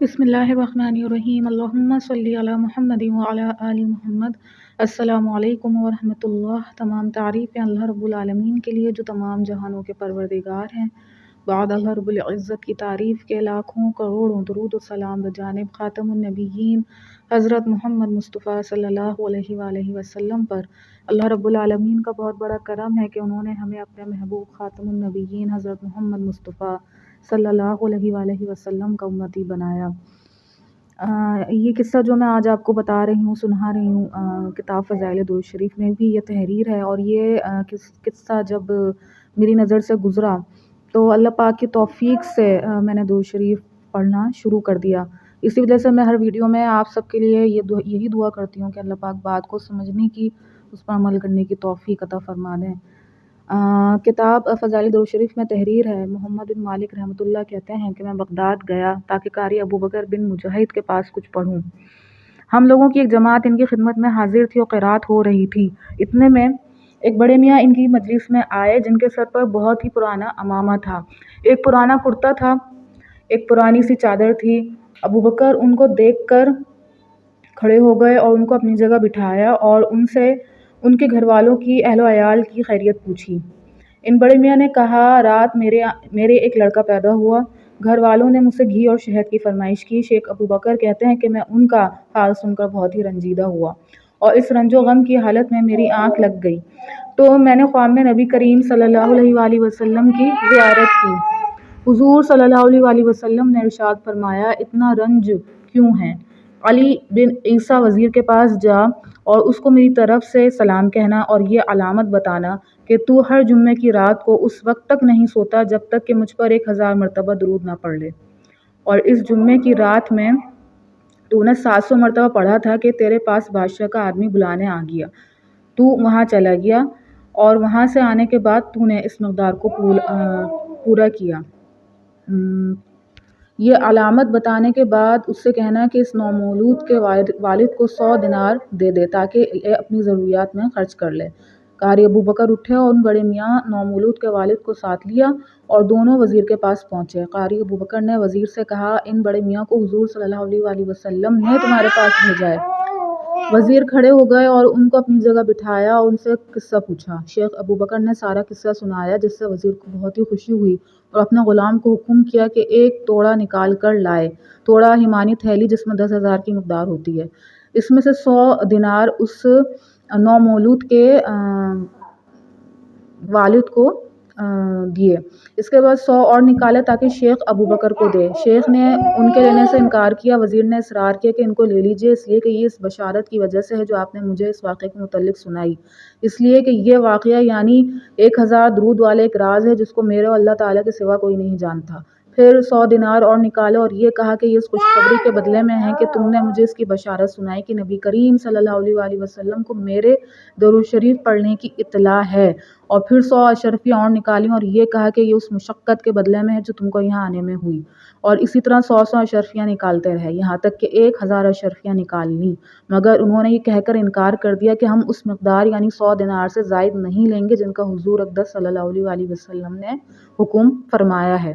بسم اللہ الرحمن الرحیم اللہم صلی علی محمد وعلی آل محمد۔ السلام علیکم ورحمۃ اللہ۔ تمام تعریفیں اللہ رب العالمین کے لیے جو تمام جہانوں کے پروردگار ہیں۔ بعد اللہ رب العزت کی تعریف کے لاکھوں کروڑوں درود و سلام بجانب خاتم النبیین حضرت محمد مصطفیٰ صلی اللہ علیہ وآلہ وسلم پر۔ اللہ رب العالمین کا بہت بڑا کرم ہے کہ انہوں نے ہمیں اپنے محبوب خاتم النبیین حضرت محمد مصطفیٰ صلی اللہ علیہ وآلہ وسلم کا امتی بنایا۔ یہ قصہ جو میں آج آپ کو بتا رہی ہوں، سنا رہی ہوں، کتاب فضائل درود شریف میں بھی یہ تحریر ہے، اور یہ قصہ جب میری نظر سے گزرا تو اللہ پاک کی توفیق سے میں نے درود شریف پڑھنا شروع کر دیا۔ اسی وجہ سے میں ہر ویڈیو میں آپ سب کے لیے یہی دعا کرتی ہوں کہ اللہ پاک بات کو سمجھنے کی، اس پر عمل کرنے کی توفیق عطا فرما دیں۔ کتاب فضائل درود شریف میں تحریر ہے۔ محمد بن مالک رحمۃ اللہ کہتے ہیں کہ میں بغداد گیا تاکہ قاری ابو بکر بن مجاہد کے پاس کچھ پڑھوں۔ ہم لوگوں کی ایک جماعت ان کی خدمت میں حاضر تھی اور قرات ہو رہی تھی۔ اتنے میں ایک بڑے میاں ان کی مجلس میں آئے جن کے سر پر بہت ہی پرانا عمامہ تھا، ایک پرانا کرتا تھا، ایک پرانی سی چادر تھی۔ ابو بکر ان کو دیکھ کر کھڑے ہو گئے اور ان کو اپنی جگہ بٹھایا اور ان سے ان کے گھر والوں کی، اہل و عیال کی خیریت پوچھی۔ ان بڑے میاں نے کہا، رات میرے ایک لڑکا پیدا ہوا، گھر والوں نے مجھ سے گھی اور شہد کی فرمائش کی۔ شیخ ابو بکر کہتے ہیں کہ میں ان کا حال سن کر بہت ہی رنجیدہ ہوا اور اس رنج و غم کی حالت میں میری آنکھ لگ گئی، تو میں نے خواب میں نبی کریم صلی اللہ علیہ وآلہ وسلم کی زیارت کی۔ حضور صلی اللہ علیہ وآلہ وسلم نے ارشاد فرمایا، اتنا رنج کیوں ہے؟ علی بن عیسیٰ وزیر کے پاس جا اور اس کو میری طرف سے سلام کہنا اور یہ علامت بتانا کہ تو ہر جمعے کی رات کو اس وقت تک نہیں سوتا جب تک کہ مجھ پر 1000 مرتبہ درود نہ پڑھ لے، اور اس جمعے کی رات میں تو نے 700 مرتبہ پڑھا تھا کہ تیرے پاس بادشاہ کا آدمی بلانے آ گیا، تو وہاں چلا گیا اور وہاں سے آنے کے بعد تو نے اس مقدار کو پورا کیا۔ یہ علامت بتانے کے بعد اس سے کہنا کہ اس نومولود کے والد کو 100 دینار دے دے تاکہ یہ اپنی ضروریات میں خرچ کر لے۔ قاری ابو بکر اٹھے اور ان بڑے میاں نومولود کے والد کو ساتھ لیا اور دونوں وزیر کے پاس پہنچے۔ قاری ابو بکر نے وزیر سے کہا، ان بڑے میاں کو حضور صلی اللہ علیہ وآلہ وسلم نے تمہارے پاس بھیجا ہے۔ وزیر کھڑے ہو گئے اور ان کو اپنی جگہ بٹھایا اور ان سے قصہ پوچھا۔ شیخ ابو بکر نے سارا قصہ سنایا جس سے وزیر کو بہت ہی خوشی ہوئی اور اپنے غلام کو حکم کیا کہ ایک توڑا نکال کر لائے۔ توڑا ہیمانی تھیلی جس میں 10,000 کی مقدار ہوتی ہے، اس میں سے 100 دینار اس نومولود کے والد کو دیے۔ اس کے بعد 100 اور نکالے تاکہ شیخ ابو بکر کو دے۔ شیخ نے ان کے لینے سے انکار کیا۔ وزیر نے اصرار کیا کہ ان کو لے لیجئے، اس لیے کہ یہ اس بشارت کی وجہ سے ہے جو آپ نے مجھے اس واقعے کے متعلق سنائی، اس لیے کہ یہ واقعہ یعنی 1000 درود والے ایک راز ہے جس کو میرے اور اللہ تعالیٰ کے سوا کوئی نہیں جانتا۔ پھر 100 دینار اور نکالے اور یہ کہا کہ یہ اس خوشخبری کے بدلے میں ہے کہ تم نے مجھے اس کی بشارت سنائی کہ نبی کریم صلی اللہ علیہ وآلہ وسلم کو میرے درود شریف پڑھنے کی اطلاع ہے۔ اور پھر 100 اشرفیاں اور نکالیں اور یہ کہا کہ یہ اس مشقت کے بدلے میں ہے جو تم کو یہاں آنے میں ہوئی، اور اسی طرح 100 اشرفیاں نکالتے رہے یہاں تک کہ 1000 اشرفیاں نکال لیں، مگر انہوں نے یہ کہہ کر انکار کر دیا کہ ہم اس مقدار یعنی 100 دینار سے زائد نہیں لیں گے جن کا حضور اقدس صلی اللہ علیہ وآلہ وسلم نے حکم فرمایا ہے۔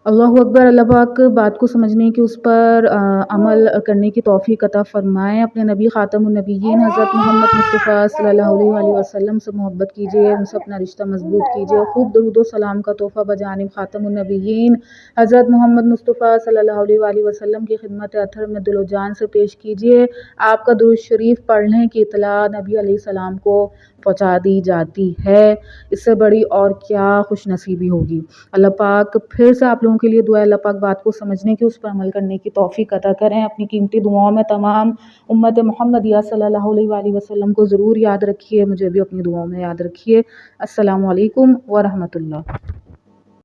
اللہ اکبر۔ اللہ پاک بات کو سمجھنے کی، اس پر عمل کرنے کی توفیق عطا فرمائے۔ اپنے نبی خاتم النبیین حضرت محمد مصطفیٰ صلی اللہ علیہ وآلہ وسلم سے محبت کیجیے، ان سے اپنا رشتہ مضبوط کیجیے، خوب درود و سلام کا تحفہ بجانب خاتم النبیین حضرت محمد مصطفیٰ صلی اللہ علیہ وآلہ وسلم کی خدمت اطہر میں دل و جان سے پیش کیجیے۔ آپ کا درود شریف پڑھنے کی اطلاع نبی علیہ السلام کو پہنچا دی جاتی ہے، اس سے بڑی اور کیا خوش نصیبی ہوگی۔ اللہ پاک پھر سے آپ لوگوں کے لیے دعا ہے، اللہ پاک بات کو سمجھنے کی، اس پر عمل کرنے کی توفیق عطا کریں۔ اپنی قیمتی دعاؤں میں تمام امت محمدیہ صلی اللہ علیہ وآلہ وسلم کو ضرور یاد رکھیے، مجھے بھی اپنی دعاؤں میں یاد رکھیے۔ السلام علیکم ورحمۃ اللہ۔